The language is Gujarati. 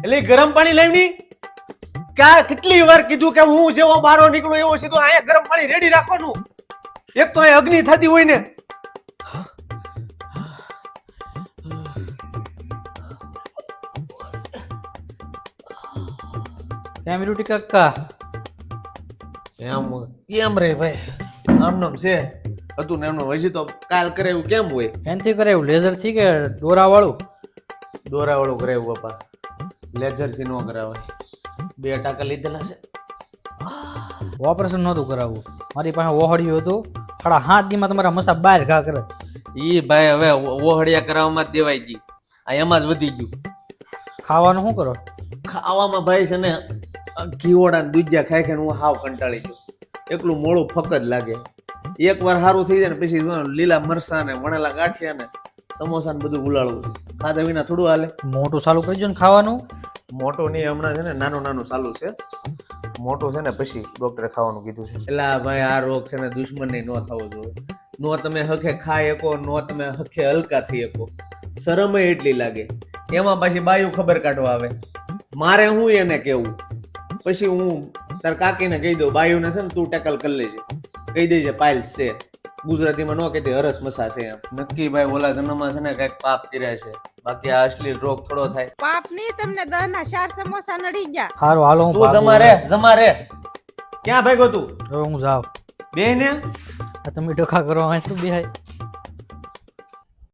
એટલે ગરમ પાણી લાવની ક્યાં કેટલી વાર કીધું કે હું જેવો બારો નીકળું એવો સીધો અહીંયા ગરમ પાણી રેડી રાખવાનું. એક તો અહીંયા અગ્નિ થતી હોય ને. કેમ રૂટી કાકા? કેમ રે ભાઈ આમ નામ છે હતું ને એમનો હજી તો કાલ કરે એવું કેમ હોય? એનથી કરાયું લેઝર થી કે દોરા વાળું? દોરા વાળું કરાયું બાપા, લેઝર થી નો કરાવાય. 2 ટાકા લીધેલા છે. ઓપરેશન નહોતું કરાવવું, મારી પાસે ઓહળ્યું હતું. 7.5 દીમાં તમારા મસા બહાર ઘા કરે. ઈ ભાઈ હવે ઓહળિયા કરાવવામાં જ દેવાય ગઈ, આ એમાં જ વધી ગયું. ખાવાનું શું કરો? ખાવામાં ભાઈ છે ને ઘીવડા ને દૂધિયા ખાઈ ખાઈને હું હાવ કંટાળી ગયો. એકલું મોડું ફક જ લાગે. એકવાર સારું થઈ જાય ને પછી લીલા મરસા ને વણેલા ગાંઠિયા ને સમોસા ને બધું ઉલાળવું છે. ખાધા વિના થોડું હાલે. મોટું ચાલુ કરજો ને ખાવાનું. મોટું નહીં, હમણાં છે ને નાનું નાનું ચાલુ છે. મોટું છે ને પછી ડોક્ટરે ખાવાનું કીધું છે. એટલે ભાઈ આ રોગ છે ને દુશ્મની ન થવો જોઈએ. નો તમે હખે ખાઈ શકો, નો તમે હખે હલકા થઈ શકો. શરમ એટલી લાગે. એમાં પાછી બાયું ખબર કાઢવા આવે. મારે હું એને કેવું, પછી હું તાર કાકીને કહી દઉં બાયુને છે ને તું ટેકલ કરી લેજે, કહી દેજે પાઇલ્સ છે. ગુજરાતીમાં ન કહેતી હરસ મસા છે એમ. નક્કી ભાઈ ઓલા જન્મમાં છે ને કઈક પાપ કર્યા છે, બાકી આ અશ્લીલ રોગ થોડો થાય. પાપ ની તમને 10 ના 4 સમોસા નડી ગયા. સારું હાલો હું તું જમા રે. ક્યાં ભાગ્યો તું? હવે હું જાઉં. બે ને તમે ડખા કરો અહીં તું બેહાય.